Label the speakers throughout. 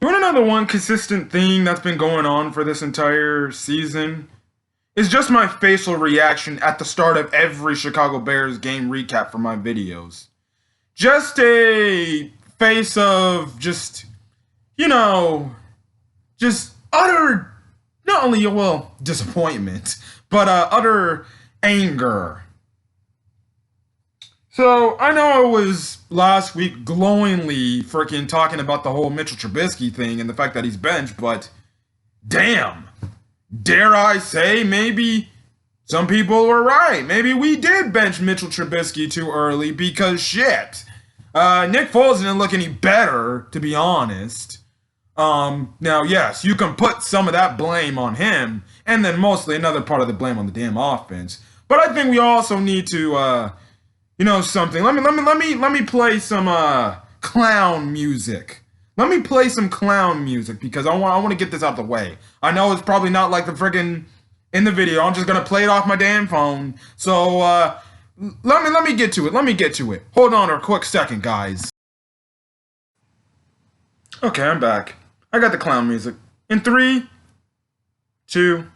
Speaker 1: You want to know the one consistent thing that's been going on for this entire season? It's just my facial reaction at the start of every Chicago Bears game recap for my videos. Just a face of you know, just utter, not only, well, disappointment, but utter anger. So, I know I was last week glowingly freaking talking about the whole Mitchell Trubisky thing and the fact that he's benched, but damn, dare I say, maybe some people were right. Maybe we did bench Mitchell Trubisky too early because shit. Nick Foles didn't look any better, to be honest. Now, yes, you can put some of that blame on him, and then mostly another part of the blame on the damn offense. But I think we also need to, something. Let me play some clown music. Let me play some clown music because I want to get this out the way. I know it's probably not like the friggin' in the video. I'm just gonna play it off my damn phone. So let me get to it. Let me get to it. Hold on a quick second, guys. Okay, I'm back. I got the clown music. In 3, 2,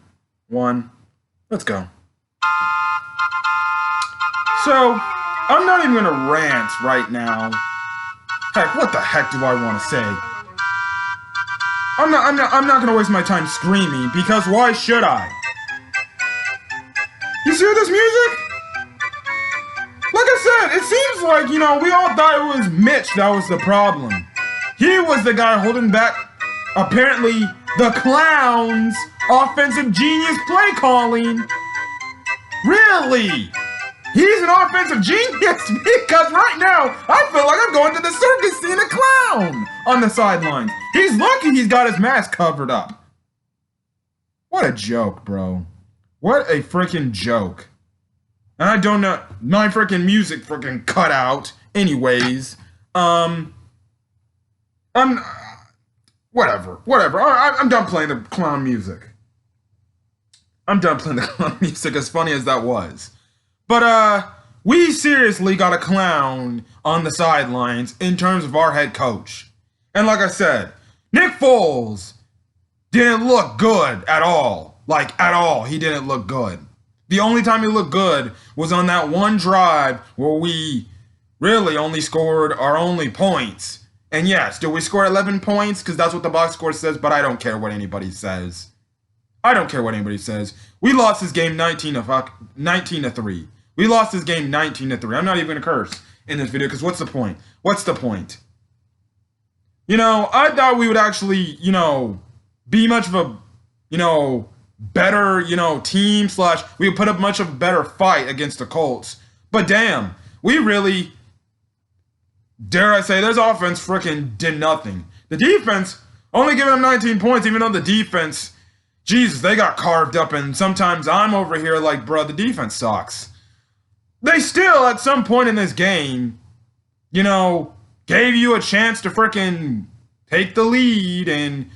Speaker 1: 1, let's go. So, I'm not even gonna rant right now. Heck, what the heck do I want to say? I'm not gonna waste my time screaming because why should I? You hear this music? Like I said, it seems like, we all thought it was Mitch that was the problem. He was the guy holding back, apparently, the clown's offensive genius play calling. Really? He's an offensive genius because right now, I feel like I'm going to the circus seeing a clown on the sidelines. He's lucky he's got his mask covered up. What a joke, bro. What a freaking joke. And I don't know, my freaking music freaking cut out. Anyways, whatever. I'm done playing the clown music. I'm done playing the clown music, as funny as that was. But, we seriously got a clown on the sidelines in terms of our head coach. And like I said, Nick Foles didn't look good at all. Like, at all, he didn't look good. The only time he looked good was on that one drive where we really only scored our only points. And yes, did we score 11 points? Because that's what the box score says, but I don't care what anybody says. I don't care what anybody says. We lost this game 19-3. We lost this game 19-3. I'm not even going to curse in this video because what's the point? What's the point? I thought we would actually, be much of a, better, team / we would put up much of a better fight against the Colts. But damn, we really, dare I say, this offense freaking did nothing. The defense only giving them 19 points, even though the defense, Jesus, they got carved up, and sometimes I'm over here like, bro, the defense sucks. They still, at some point in this game, gave you a chance to freaking take the lead and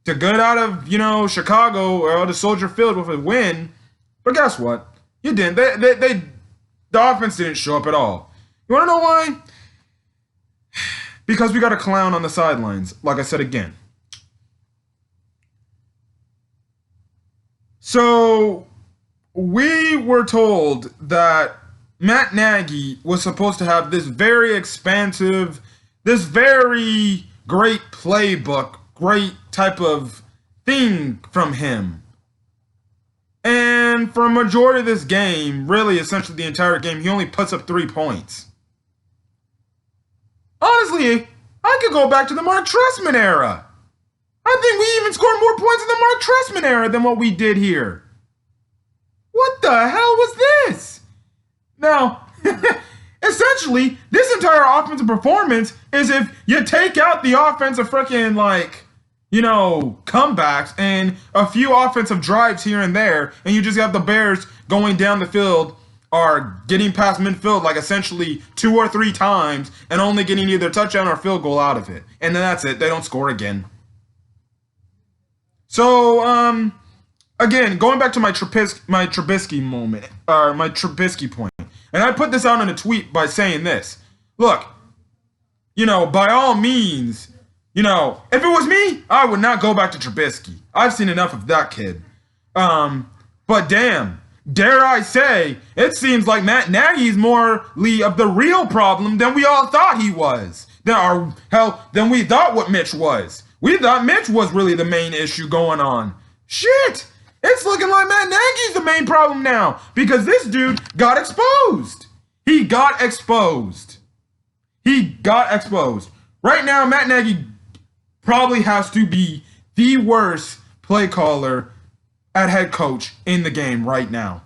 Speaker 1: to get out of, Chicago or out of Soldier Field with a win. But guess what? You didn't. The offense didn't show up at all. You want to know why? Because we got a clown on the sidelines, like I said again. So, we were told that Matt Nagy was supposed to have this very expansive, this very great playbook, great type of thing from him. And for a majority of this game, really essentially the entire game, he only puts up 3 points. Honestly, I could go back to the Mark Trestman era. I think we even scored more points in the Mark Trestman era than what we did here. What the hell was this? Now, essentially, this entire offensive performance is if you take out the offensive freaking, comebacks and a few offensive drives here and there, and you just have the Bears going down the field or getting past midfield essentially 2 or 3 times and only getting either touchdown or field goal out of it. And then that's it. They don't score again. So, again, going back to my Trubisky moment, or my Trubisky point, and I put this out in a tweet by saying this. Look, by all means, If it was me, I would not go back to Trubisky. I've seen enough of that kid. But damn, dare I say, it seems like Matt Nagy's more of the real problem than we all thought he was. Than we thought what Mitch was. We thought Mitch was really the main issue going on. Shit! It's looking like Matt Nagy's the main problem now because this dude got exposed. He got exposed. Right now, Matt Nagy probably has to be the worst play caller at head coach in the game right now.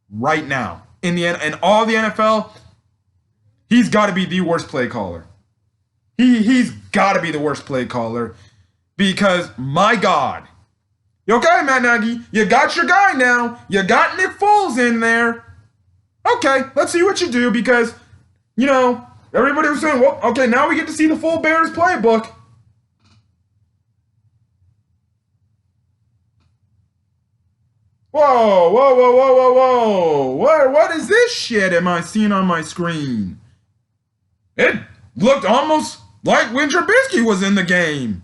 Speaker 1: Right now. In all the NFL, he's got to be the worst play caller. He's got to be the worst play caller because, my God. Okay, Matt Nagy, you got your guy now. You got Nick Foles in there. Okay, let's see what you do because, everybody was saying, well, okay, now we get to see the full Bears playbook. Whoa. What is this shit am I seeing on my screen? It looked almost like when Trubisky was in the game.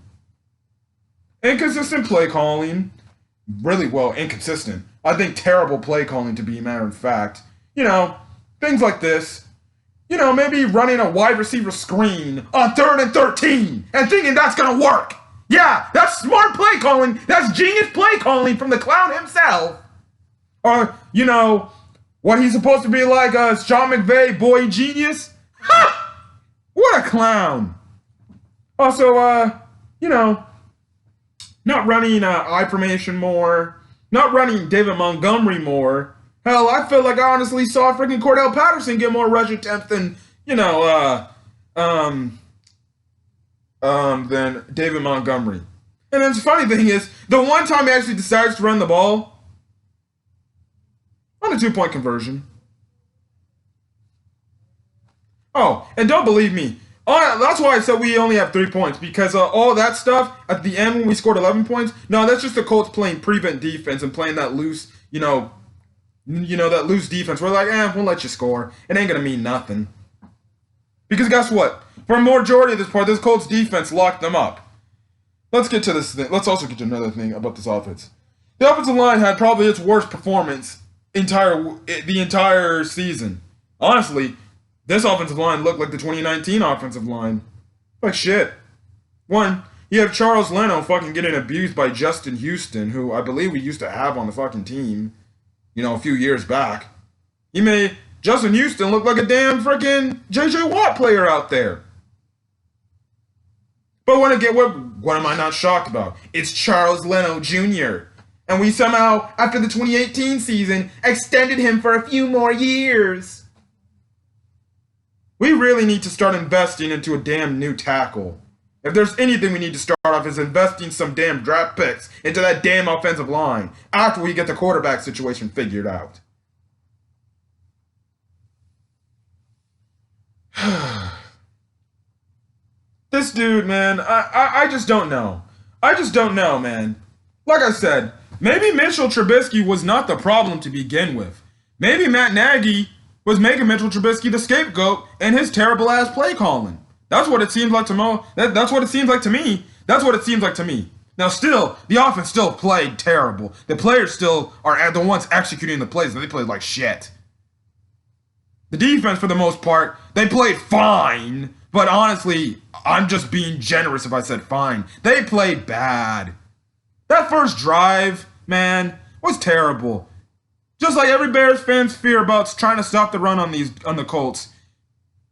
Speaker 1: Inconsistent play calling. Really, inconsistent. I think terrible play calling, to be a matter of fact. Things like this. Maybe running a wide receiver screen on 3rd and 13 and thinking that's going to work. Yeah, that's smart play calling. That's genius play calling from the clown himself. Or, what he's supposed to be like, Sean McVay, boy genius. Ha! What a clown. Also, not running I formation more. Not running David Montgomery more. Hell, I feel like I honestly saw freaking Cordell Patterson get more rush attempts than, than David Montgomery. And then the funny thing is, the one time he actually decides to run the ball, on a 2-point conversion. Oh, and don't believe me. That's why I said we only have 3 points, because all that stuff at the end when we scored 11 points, no, that's just the Colts playing prevent defense and playing that loose, that loose defense. We're like, we'll let you score. It ain't gonna mean nothing. Because guess what? For a majority of this part, this Colts defense locked them up. Let's get to this thing. Let's also get to another thing about this offense. The offensive line had probably its worst performance the entire season. Honestly, this offensive line looked like the 2019 offensive line. Like shit. One, you have Charles Leno fucking getting abused by Justin Houston, who I believe we used to have on the fucking team, a few years back. He made Justin Houston look like a damn freaking J.J. Watt player out there. But what am I not shocked about? It's Charles Leno Jr. And we somehow, after the 2018 season, extended him for a few more years. We really need to start investing into a damn new tackle. If there's anything we need to start off is investing some damn draft picks into that damn offensive line after we get the quarterback situation figured out. This dude, man, I just don't know. I just don't know, man. Like I said, maybe Mitchell Trubisky was not the problem to begin with. Maybe Matt Nagy was making Mitchell Trubisky the scapegoat and his terrible ass play calling. That's what it seems like to me. That's what it seems like to me. That's what it seems like to me. Now still, the offense still played terrible. The players still are the ones executing the plays, and they played like shit. The defense, for the most part, they played fine. But honestly, I'm just being generous if I said fine. They played bad. That first drive, man, was terrible. Just like every Bears fan's fear about trying to stop the run on the Colts.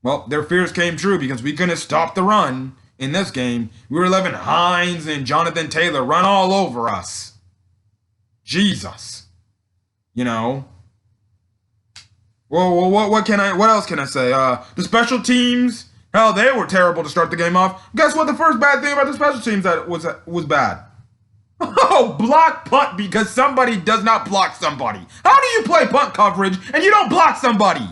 Speaker 1: Well, their fears came true because we couldn't stop the run in this game. We were letting Hines and Jonathan Taylor run all over us. Jesus. Well, what else can I say? The special teams, hell, they were terrible to start the game off. Guess what? The first bad thing about the special teams that was bad. Oh, block punt because somebody does not block somebody. How do you play punt coverage and you don't block somebody?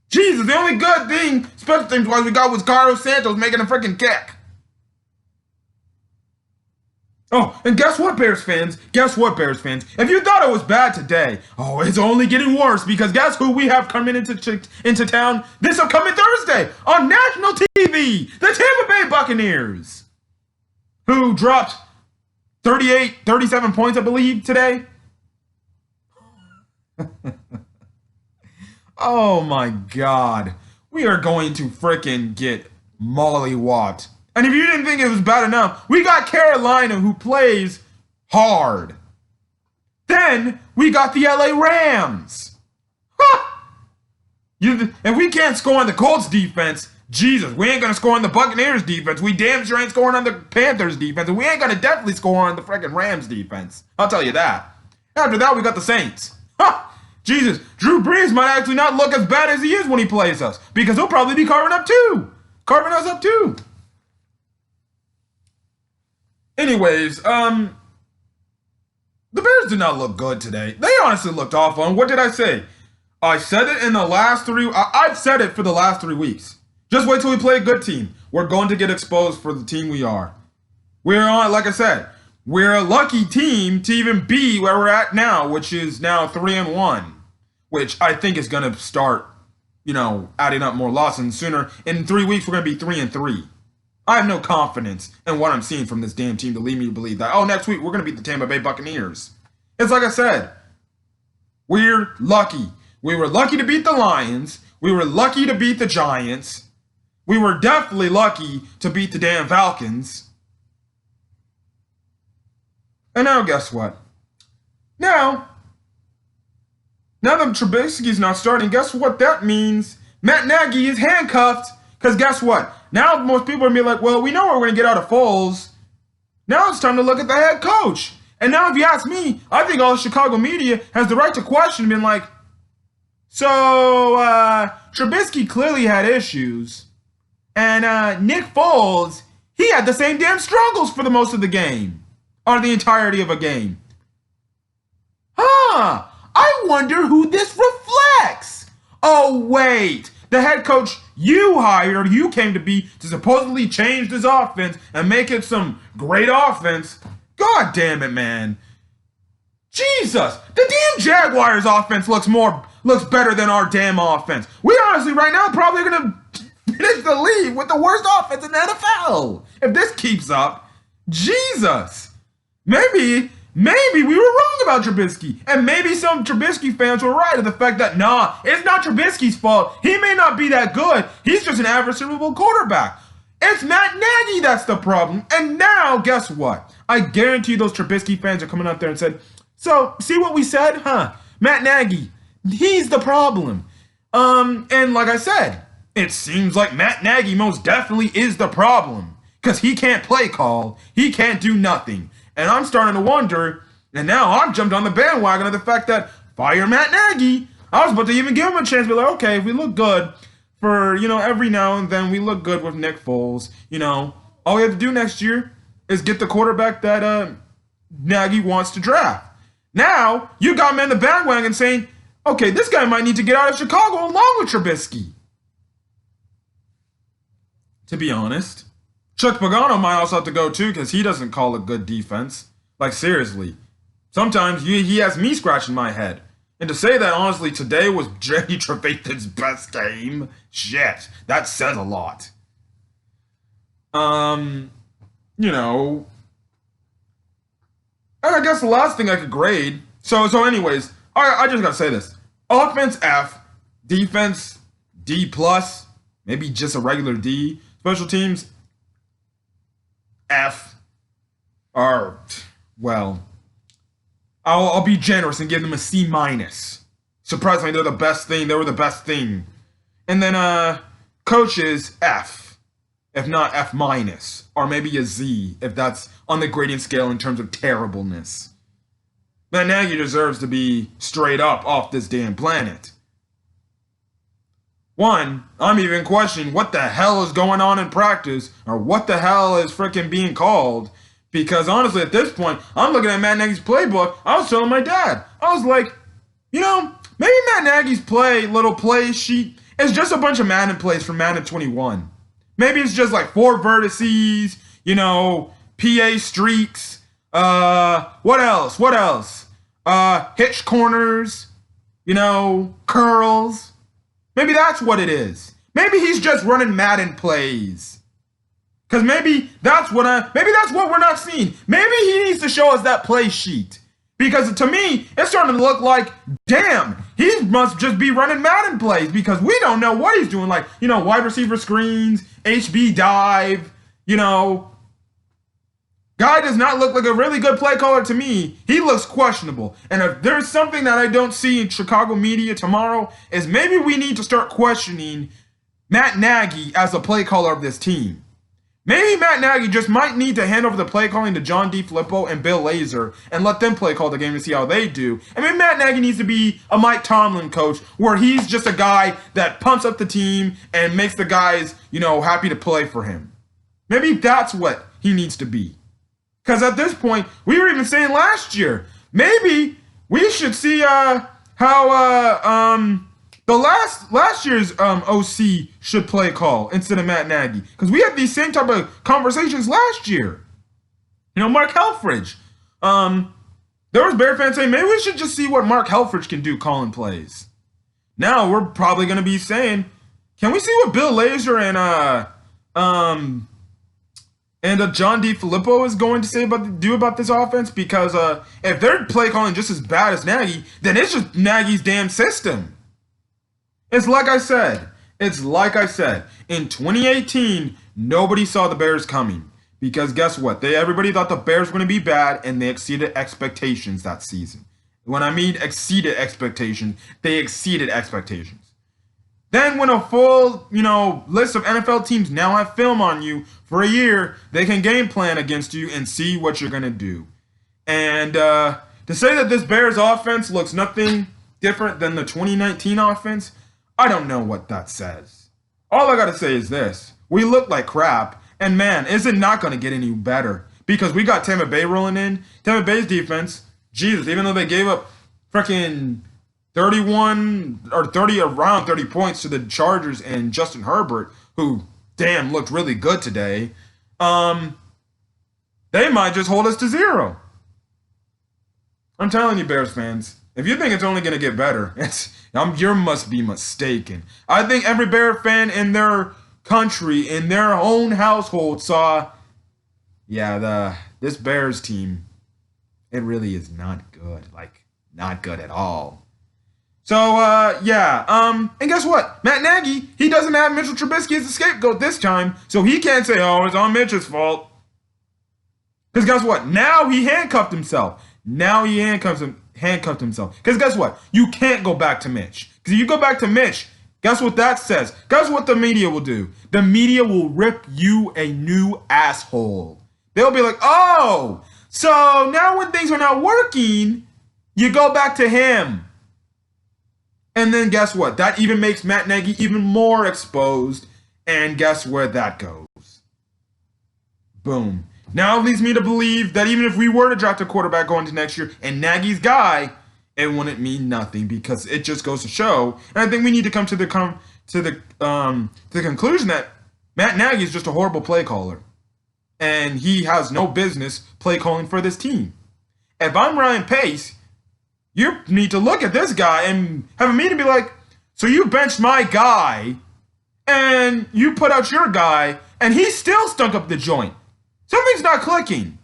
Speaker 1: Jesus, the only good thing special teams wise we got was Carlos Santos making a freaking kick. Oh, and guess what, Bears fans? Guess what, Bears fans? If you thought it was bad today, oh, it's only getting worse because guess who we have coming into town this upcoming Thursday on national TV? The Tampa Bay Buccaneers, who dropped 37 points, I believe, today. Oh my God. We are going to frickin' get mollywopped. And if you didn't think it was bad enough, we got Carolina who plays hard. Then we got the LA Rams. Ha! If we can't score on the Colts defense, Jesus, we ain't gonna score on the Buccaneers defense. We damn sure ain't scoring on the Panthers defense. And we ain't gonna definitely score on the freaking Rams defense. I'll tell you that. After that, we got the Saints. Ha! Jesus, Drew Brees might actually not look as bad as he is when he plays us. Because he'll probably be carving us up too. Anyways, the Bears did not look good today. They honestly looked awful. And what did I say? I said it in the last I've said it for the last 3 weeks. Just wait till we play a good team. We're going to get exposed for the team we are. We're on, like I said, we're a lucky team to even be where we're at now, which is now 3-1, which I think is going to start, adding up more losses sooner. In 3 weeks, we're going to be 3-3. I have no confidence in what I'm seeing from this damn team to lead me to believe that, next week we're going to beat the Tampa Bay Buccaneers. It's like I said, we're lucky. We were lucky to beat the Lions. We were lucky to beat the Giants. We were definitely lucky to beat the damn Falcons. And now guess what? Now that Trubisky's not starting, guess what that means? Matt Nagy is handcuffed. Because guess what? Now most people are going to be like, well, we know we're going to get out of Foles. Now it's time to look at the head coach. And now if you ask me, I think all the Chicago media has the right to question, being like, so Trubisky clearly had issues. And Nick Foles, he had the same damn struggles for the most of the game. Or the entirety of a game. I wonder who this reflects. Oh, wait. The head coach you hired, you came to be to supposedly change this offense and make it some great offense. God damn it, man. Jesus. The damn Jaguars offense looks better than our damn offense. We honestly right now probably going to finish the league with the worst offense in the NFL. If this keeps up, Jesus. Maybe we were wrong about Trubisky. And maybe some Trubisky fans were right in the fact that, it's not Trubisky's fault. He may not be that good. He's just an average Super Bowl quarterback. It's Matt Nagy that's the problem. And now, guess what? I guarantee those Trubisky fans are coming out there and said, so, see what we said? Matt Nagy, he's the problem. And like I said, it seems like Matt Nagy most definitely is the problem. Because he can't play call. He can't do nothing. And I'm starting to wonder, and now I've jumped on the bandwagon of the fact that fire Matt Nagy. I was about to even give him a chance, be like, okay, if we look good for, every now and then we look good with Nick Foles, all we have to do next year is get the quarterback that Nagy wants to draft. Now, you got me on the bandwagon saying, okay, this guy might need to get out of Chicago along with Trubisky. To be honest. Chuck Pagano might also have to go too because he doesn't call a good defense. Like, seriously. Sometimes he has me scratching my head. And to say that, honestly, today was Jerry Trevathan's best game, shit, that says a lot. And I guess the last thing I could grade. So anyways, I just gotta say this. Offense F, defense D+, maybe just a regular D. Special teams F, or, well, I'll be generous and give them a C-. Surprisingly, they're the best thing. They were the best thing. And then coaches F, if not F-, or maybe a Z, if that's on the gradient scale in terms of terribleness. Matt Nagy deserves to be straight up off this damn planet. One, I'm even questioning what the hell is going on in practice, or what the hell is freaking being called, because honestly at this point, I'm looking at Matt Nagy's playbook. I was telling my dad, I was like, maybe Matt Nagy's little play sheet is just a bunch of Madden plays from Madden 21. Maybe it's just like 4 vertices, PA streaks, What else? What else? Hitch corners, curls. Maybe that's what it is. Maybe he's just running Madden plays. Cause maybe that's what we're not seeing. Maybe he needs to show us that play sheet. Because to me, it's starting to look like, damn, he must just be running Madden plays because we don't know what he's doing. Like, wide receiver screens, HB dive, Guy does not look like a really good play caller to me. He looks questionable. And if there's something that I don't see in Chicago media tomorrow, is maybe we need to start questioning Matt Nagy as a play caller of this team. Maybe Matt Nagy just might need to hand over the play calling to John DeFilippo and Bill Lazor and let them play call the game to see how they do. And maybe Matt Nagy needs to be a Mike Tomlin coach where he's just a guy that pumps up the team and makes the guys, happy to play for him. Maybe that's what he needs to be. Because at this point, we were even saying last year, maybe we should see how the last year's OC should play call instead of Matt Nagy. Because we had these same type of conversations last year. Mark Helfrich. There was Bear fans saying, maybe we should just see what Mark Helfrich can do calling plays. Now we're probably going to be saying, can we see what Bill Lazor and John DeFilippo is going to do about this offense? Because if they're play calling just as bad as Nagy, then it's just Nagy's damn system. It's like I said. In 2018, nobody saw the Bears coming. Because guess what? Everybody thought the Bears were going to be bad, and they exceeded expectations that season. When I mean exceeded expectations, they exceeded expectations. Then when a full, list of NFL teams now have film on you for a year, they can game plan against you and see what you're going to do. And to say that this Bears offense looks nothing different than the 2019 offense, I don't know what that says. All I got to say is this. We look like crap, and man, is it not going to get any better? Because we got Tampa Bay rolling in. Tampa Bay's defense, Jesus, even though they gave up freaking 31 or 30, around 30 points to the Chargers and Justin Herbert, who, damn, looked really good today, they might just hold us to 0. I'm telling you, Bears fans, if you think it's only going to get better, you must be mistaken. I think every Bear fan in their country, in their own household saw, this Bears team, it really is not good. Like, not good at all. So, and guess what? Matt Nagy, he doesn't have Mitchell Trubisky as a scapegoat this time, so he can't say, oh, it's on Mitch's fault. Because guess what? Now he handcuffed himself. Because guess what? You can't go back to Mitch. Because if you go back to Mitch, guess what that says? Guess what the media will do? The media will rip you a new asshole. They'll be like, oh, so now when things are not working, you go back to him. And then guess what? That even makes Matt Nagy even more exposed. And guess where that goes? Boom. Now it leads me to believe that even if we were to draft a quarterback going into next year and Nagy's guy, it wouldn't mean nothing because it just goes to show. And I think we need to come to the conclusion that Matt Nagy is just a horrible play caller. And he has no business play calling for this team. If I'm Ryan Pace, you need to look at this guy and have a meeting and be like, so you benched my guy and you put out your guy and he still stunk up the joint. Something's not clicking.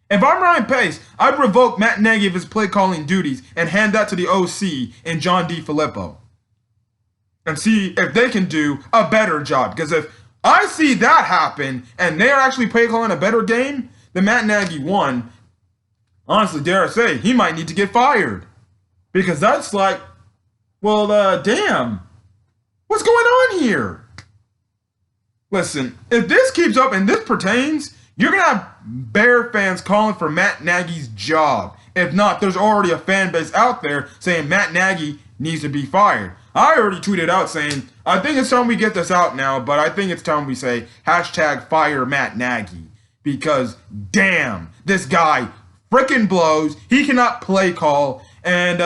Speaker 1: If I'm Ryan Pace, I'd revoke Matt Nagy of his play calling duties and hand that to the OC and John DeFilippo. And see if they can do a better job. Because if I see that happen and they're actually play calling a better game than Matt Nagy won, honestly, dare I say, he might need to get fired. Because that's like, well, damn. What's going on here? Listen, if this keeps up and this pertains, you're going to have Bear fans calling for Matt Nagy's job. If not, there's already a fan base out there saying Matt Nagy needs to be fired. I already tweeted out saying, I think it's time we get this out now, but I think it's time we say hashtag fire Matt Nagy. Because damn, this guy freaking blows. He cannot play call. And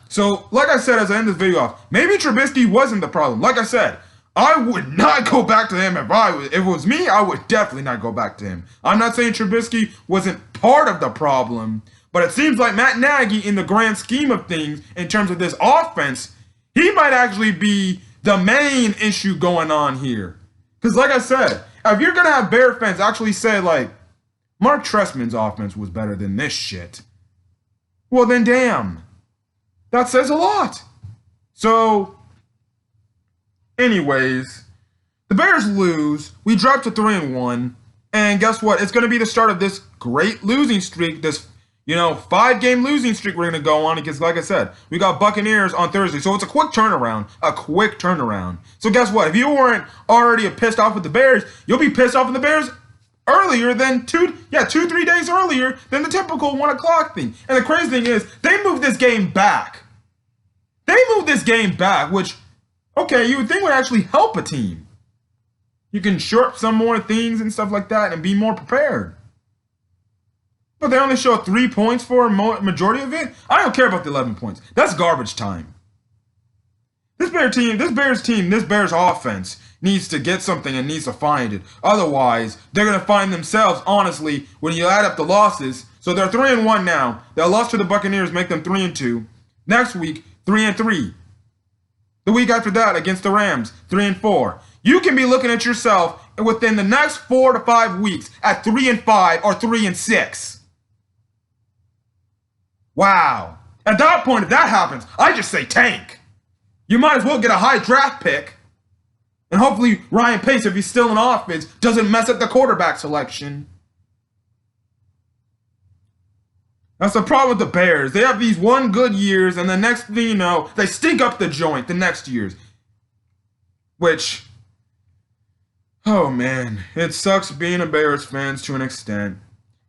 Speaker 1: so like I said as I end this video off, maybe Trubisky wasn't the problem. Like I said, I would not go back to him if it was me. I would definitely not go back to him. I'm not saying Trubisky wasn't part of the problem, but it seems like Matt Nagy, in the grand scheme of things, in terms of this offense, he might actually be the main issue going on here. Because, like I said, if you're gonna have Bear fans actually say like Mark Trestman's offense was better than this shit, well then, damn, that says a lot. So, anyways, the Bears lose. We drop to 3-1, and guess what? It's going to be the start of this great losing streak. This 5-game losing streak we're going to go on because, like I said, we got Buccaneers on Thursday, so it's a quick turnaround. So guess what? If you weren't already pissed off with the Bears, you'll be pissed off with the Bears earlier than 2-3 days earlier than the typical 1 o'clock thing. And the crazy thing is, they moved this game back. Which, okay, you would think would actually help a team. You can shore up some more things and stuff like that and be more prepared. But they only show 3 points for a majority of it. I don't care about the 11 points. That's garbage time. This Bears offense needs to get something and needs to find it. Otherwise, they're going to find themselves, honestly, when you add up the losses. So they're 3-1 now. Their loss to the Buccaneers make them 3-2. Next week, 3-3. The week after that, against the Rams, 3-4. You can be looking at yourself within the next 4 to 5 weeks at 3-5 or 3-6. Wow. At that point, if that happens, I just say tank. You might as well get a high draft pick. And hopefully Ryan Pace, if he's still in offense, doesn't mess up the quarterback selection. That's the problem with the Bears. They have these 1 good years, and the next thing you know, they stink up the joint the next years. Which, oh man, it sucks being a Bears fan to an extent.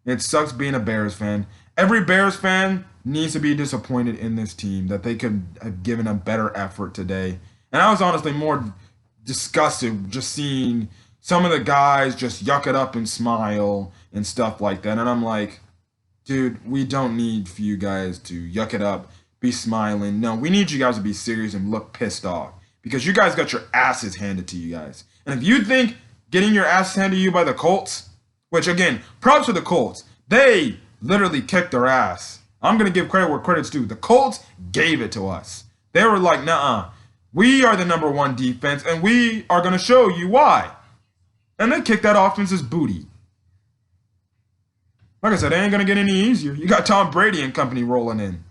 Speaker 1: It sucks being a Bears fan. Every Bears fan needs to be disappointed in this team that they could have given a better effort today. And I was honestly more disgusted just seeing some of the guys just yuck it up and smile and stuff like that. And I'm like, dude, we don't need for you guys to yuck it up, be smiling. No, we need you guys to be serious and look pissed off. Because you guys got your asses handed to you guys. And if you think getting your asses handed to you by the Colts, which again, props to the Colts, they literally kicked their ass. I'm going to give credit where credit's due. The Colts gave it to us. They were like, nuh-uh. We are the #1 defense, and we are going to show you why. And they kicked that offense's booty. Like I said, it ain't going to get any easier. You got Tom Brady and company rolling in.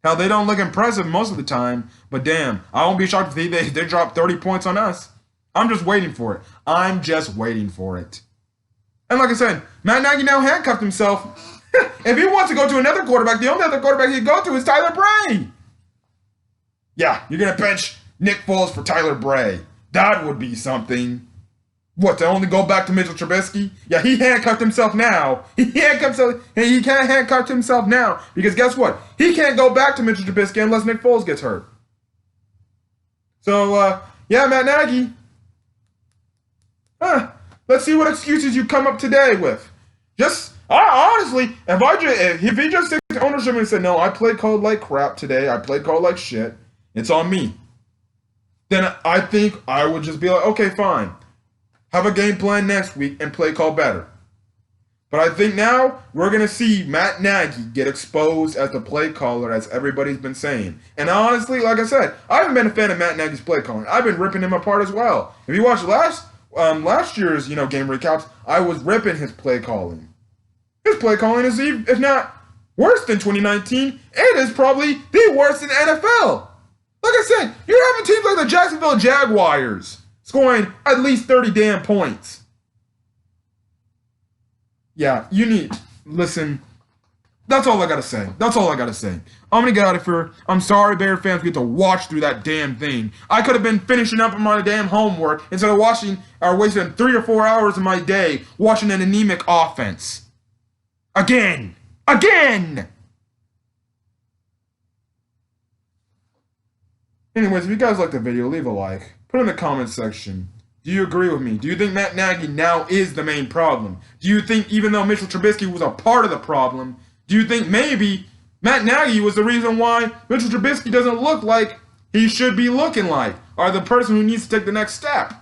Speaker 1: Hell, they don't look impressive most of the time, but damn, I won't be shocked if they drop 30 points on us. I'm just waiting for it. And like I said, Matt Nagy now handcuffed himself. If he wants to go to another quarterback, the only other quarterback he can go to is Tyler Bray. Yeah, you're going to bench Nick Foles for Tyler Bray. That would be something. What, to only go back to Mitchell Trubisky? Yeah, he handcuffed himself now. He can't handcuff himself now because guess what? He can't go back to Mitchell Trubisky unless Nick Foles gets hurt. So, yeah, Matt Nagy. Let's see what excuses you come up today with. Honestly, if he just took ownership and said, no, I played called like crap today, I played called like shit, it's on me, then I think I would just be like, okay, fine. Have a game plan next week and play call better. But I think now we're going to see Matt Nagy get exposed as the play caller, as everybody's been saying. And honestly, like I said, I haven't been a fan of Matt Nagy's play calling. I've been ripping him apart as well. If you watched last year's game recaps, I was ripping his play calling. His play calling is, if not worse than 2019, it is probably the worst in the NFL. Like I said, you're having teams like the Jacksonville Jaguars scoring at least 30 damn points. Yeah, listen, that's all I gotta say. I'm gonna get out of here. I'm sorry, Bear fans, we get to watch through that damn thing. I could have been finishing up on my damn homework instead of wasting 3 or 4 hours of my day watching an anemic offense. Again! Anyways, if you guys liked the video, leave a like. Put in the comment section. Do you agree with me? Do you think Matt Nagy now is the main problem? Do you think even though Mitchell Trubisky was a part of the problem, do you think maybe Matt Nagy was the reason why Mitchell Trubisky doesn't look like he should be looking like, or the person who needs to take the next step. As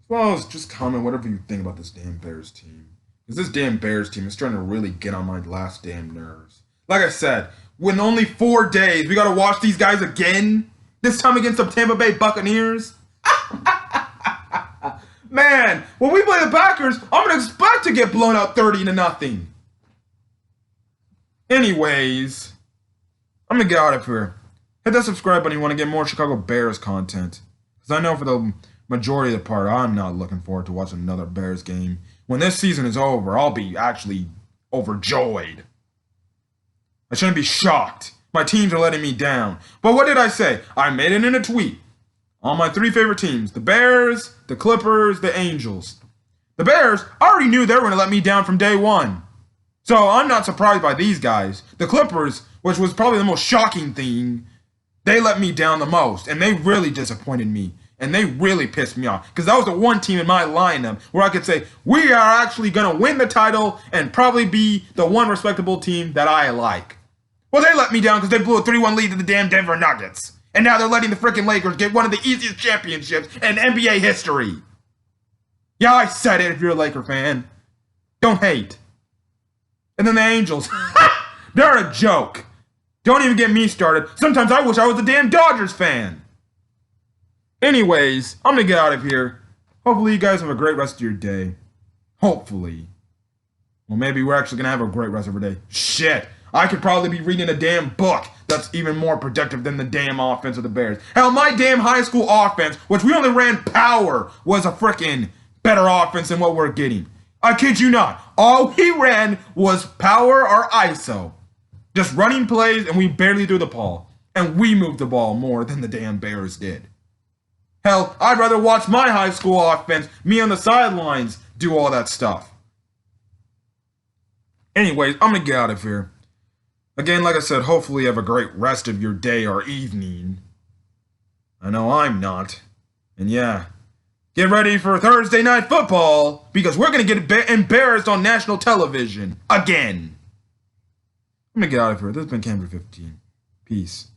Speaker 1: well as just comment whatever you think about this damn Bears team. Because this damn Bears team is starting to really get on my last damn nerves. Like I said, when only 4 days, we gotta watch these guys again? This time against the Tampa Bay Buccaneers? Man, when we play the Packers, I'm gonna expect to get blown out 30-0. Anyways, I'm gonna get out of here. Hit that subscribe button if you want to get more Chicago Bears content. Because I know for the majority of the part, I'm not looking forward to watching another Bears game. When this season is over, I'll be actually overjoyed. I shouldn't be shocked. My teams are letting me down. But what did I say? I made it in a tweet. On my 3 favorite teams, the Bears, the Clippers, the Angels. The Bears, I already knew they were going to let me down from day one. So I'm not surprised by these guys. The Clippers, which was probably the most shocking thing, they let me down the most. And they really disappointed me. And they really pissed me off. Because that was the one team in my lineup where I could say, we are actually going to win the title and probably be the one respectable team that I like. Well, they let me down because they blew a 3-1 lead to the damn Denver Nuggets. And now they're letting the freaking Lakers get one of the easiest championships in NBA history. Yeah, I said it if you're a Laker fan. Don't hate. And then the Angels. They're a joke. Don't even get me started. Sometimes I wish I was a damn Dodgers fan. Anyways, I'm going to get out of here. Hopefully you guys have a great rest of your day. Hopefully. Well, maybe we're actually going to have a great rest of our day. Shit. I could probably be reading a damn book that's even more productive than the damn offense of the Bears. Hell, my damn high school offense, which we only ran power, was a frickin' better offense than what we're getting. I kid you not. All we ran was power or ISO. Just running plays, and we barely threw the ball. And we moved the ball more than the damn Bears did. Hell, I'd rather watch my high school offense, me on the sidelines, do all that stuff. Anyways, I'm gonna get out of here. Again, like I said, hopefully you have a great rest of your day or evening. I know I'm not. And yeah, get ready for Thursday Night Football, because we're going to get embarrassed on national television. Again. I'm going to get out of here. This has been Camper 15. Peace.